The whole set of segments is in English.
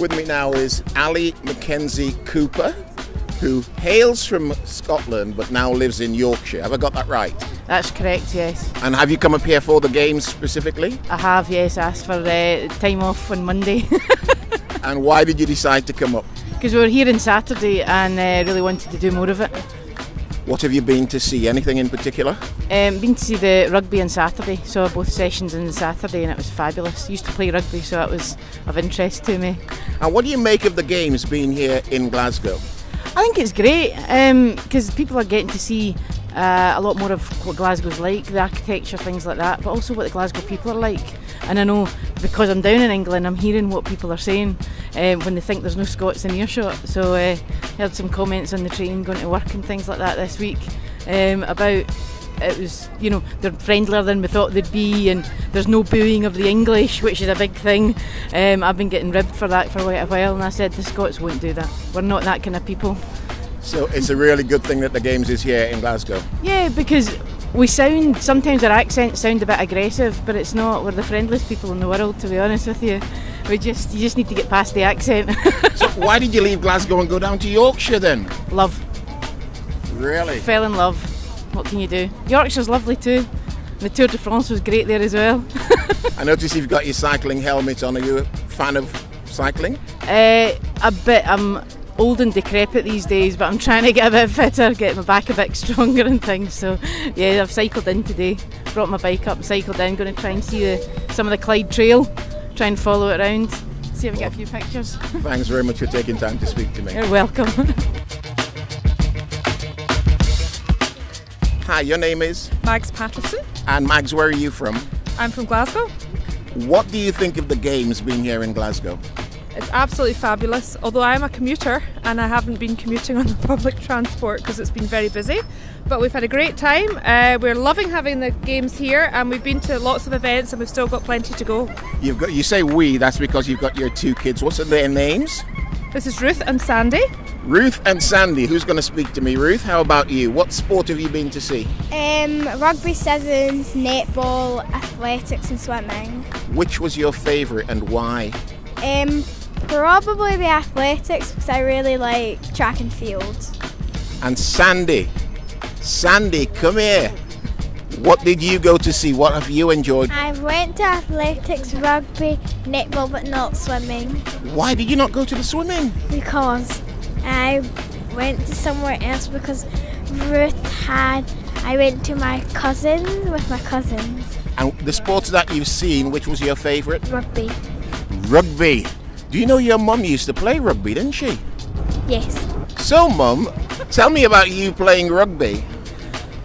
With me now is Ali Mackenzie Cooper, who hails from Scotland but now lives in Yorkshire. Have I got that right? That's correct, yes. And have you come up here for the games specifically? I have, yes. I asked for time off on Monday. And why did you decide to come up? Because we were here on Saturday and really wanted to do more of it. What have you been to see? Anything in particular? Been to see the rugby on Saturday, saw both sessions on Saturday and it was fabulous. Used to play rugby, so that was of interest to me. And what do you make of the games being here in Glasgow? I think it's great because people are getting to see a lot more of what Glasgow's like, the architecture, things like that, but also what the Glasgow people are like. And I know because I'm down in England, I'm hearing what people are saying when they think there's no Scots in earshot. So I heard some comments on the train going to work and things like that this week about it was, they're friendlier than we thought they'd be, and there's no booing of the English, which is a big thing. I've been getting ribbed for that for a while, and I said the Scots won't do that. We're not that kind of people. So it's a really good thing that the games is here in Glasgow? Yeah, because sometimes our accents sound a bit aggressive, but it's not. We're the friendliest people in the world, to be honest with you. You just need to get past the accent. So why did you leave Glasgow and go down to Yorkshire then? Love. Really? Fell in love. What can you do? Yorkshire's lovely too. The Tour de France was great there as well. I notice you've got your cycling helmet on. Are you a fan of cycling? A bit. I'm old and decrepit these days, but I'm trying to get a bit fitter, get my back a bit stronger and things. So yeah, I've cycled in today, brought my bike up, cycled in, going to try and see some of the Clyde Trail, try and follow it around, see if I get a few pictures. Thanks very much for taking time to speak to me. You're welcome. Hi, your name is? Mags Patterson. And Mags, where are you from? I'm from Glasgow. What do you think of the games being here in Glasgow? It's absolutely fabulous, although I'm a commuter and I haven't been commuting on the public transport because it's been very busy. But we've had a great time. We're loving having the games here, and we've been to lots of events and we've still got plenty to go. You say we, that's because you've got your two kids. What's their names? This is Ruth and Sandy. Ruth and Sandy. Who's going to speak to me? Ruth, how about you? What sport have you been to see? Rugby sevens, netball, athletics and swimming. Which was your favourite and why? Probably the athletics, because I really like track and field. And Sandy, come here. What did you go to see? What have you enjoyed? I went to athletics, rugby, netball, but not swimming. Why did you not go to the swimming? Because I went to somewhere else because I went to my cousins with my cousins. And the sports that you've seen, which was your favourite? Rugby. Rugby. Do you know your mum used to play rugby, didn't she? Yes. So, Mum, tell me about you playing rugby.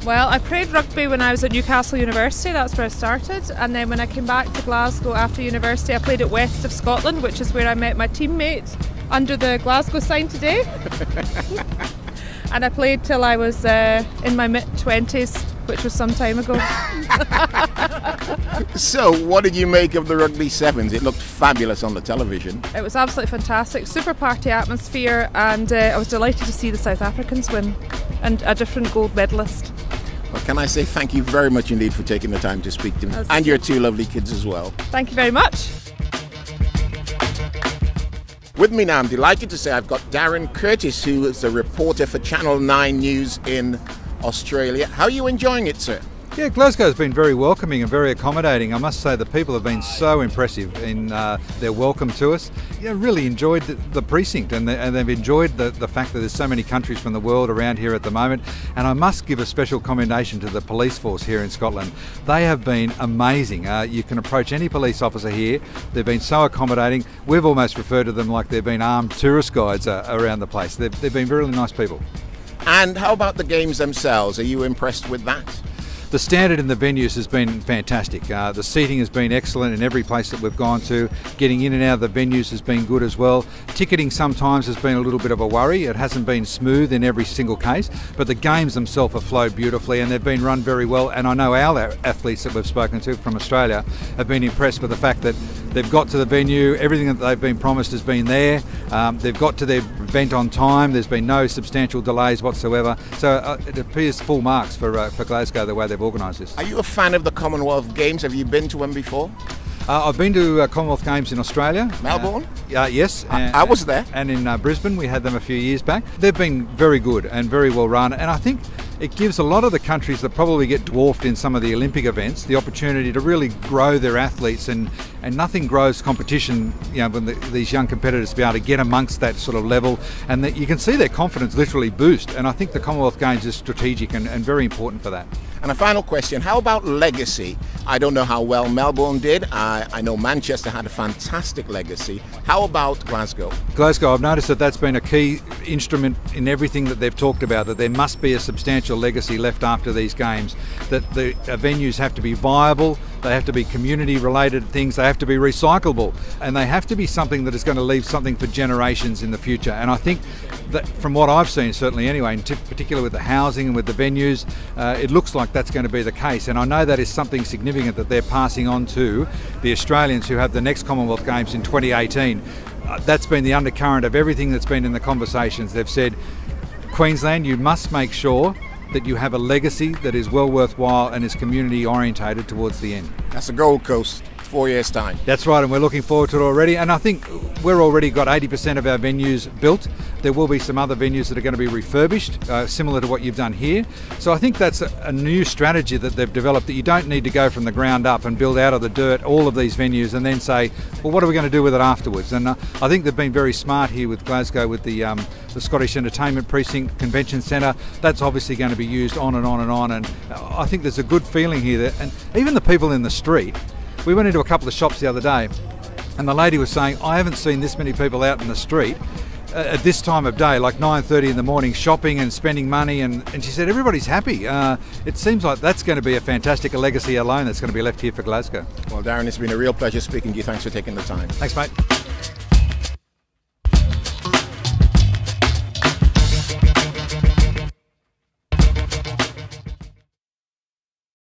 Well, I played rugby when I was at Newcastle University, that's where I started, and then when I came back to Glasgow after university I played at West of Scotland, which is where I met my teammate under the Glasgow sign today. And I played till I was in my mid-20s, which was some time ago. So, what did you make of the rugby sevens? It looked fabulous on the television. It was absolutely fantastic, super party atmosphere, and I was delighted to see the South Africans win, and a different gold medalist. Well, can I say thank you very much indeed for taking the time to speak to me, and your two lovely kids as well. Thank you very much. With me now, I'm delighted to say I've got Darren Curtis, who is a reporter for Channel 9 News in Australia. How are you enjoying it, sir? Yeah, Glasgow's been very welcoming and very accommodating. I must say the people have been so impressive in their welcome to us. Yeah, really enjoyed the precinct, and they've enjoyed the fact that there's so many countries from the world around here at the moment. And I must give a special commendation to the police force here in Scotland. They have been amazing. You can approach any police officer here. They've been so accommodating. We've almost referred to them like they've been armed tourist guides around the place. They've been really nice people. And how about the games themselves? Are you impressed with that? The standard in the venues has been fantastic. The seating has been excellent in every place that we've gone to. Getting in and out of the venues has been good as well. Ticketing sometimes has been a little bit of a worry. It hasn't been smooth in every single case, but the games themselves have flowed beautifully and they've been run very well. And I know our athletes that we've spoken to from Australia have been impressed with the fact that they've got to the venue, everything that they've been promised has been there. They've got to their event on time. There's been no substantial delays whatsoever. So it appears full marks for Glasgow the way they've organised this. Are you a fan of the Commonwealth Games? Have you been to them before? I've been to Commonwealth Games in Australia. Melbourne? Yes. I was there. And in Brisbane, we had them a few years back. They've been very good and very well run, and I think it gives a lot of the countries that probably get dwarfed in some of the Olympic events the opportunity to really grow their athletes, and nothing grows competition, when these young competitors be able to get amongst that sort of level, and that you can see their confidence literally boost. And I think the Commonwealth Games is strategic and very important for that. And a final question, how about legacy? I don't know how well Melbourne did. I know Manchester had a fantastic legacy. How about Glasgow? Glasgow, I've noticed that that's been a key instrument in everything that they've talked about, that there must be a substantial legacy left after these games, that the venues have to be viable, they have to be community related things, they have to be recyclable, and they have to be something that is going to leave something for generations in the future. And I think that from what I've seen, certainly anyway, in particular with the housing and with the venues, it looks like that's going to be the case. And I know that is something significant that they're passing on to the Australians who have the next Commonwealth Games in 2018. That's been the undercurrent of everything that's been in the conversations. They've said, Queensland, you must make sure that you have a legacy that is well worthwhile and is community orientated towards the end. That's the Gold Coast, 4 years' time. That's right, and we're looking forward to it already. And I think we're already got 80% of our venues built. There will be some other venues that are going to be refurbished, similar to what you've done here. So I think that's a new strategy that they've developed, that you don't need to go from the ground up and build out of the dirt all of these venues and then say, well, what are we going to do with it afterwards? And I think they've been very smart here with Glasgow, with the Scottish Entertainment Precinct Convention Centre. That's obviously going to be used on and on and on. And I think there's a good feeling here. And even the people in the street, we went into a couple of shops the other day and the lady was saying, I haven't seen this many people out in the street at this time of day, like 9:30 in the morning, shopping and spending money, and she said everybody's happy. It seems like that's going to be a fantastic legacy alone that's going to be left here for Glasgow. Well, Darren, it's been a real pleasure speaking to you. Thanks for taking the time. Thanks, mate.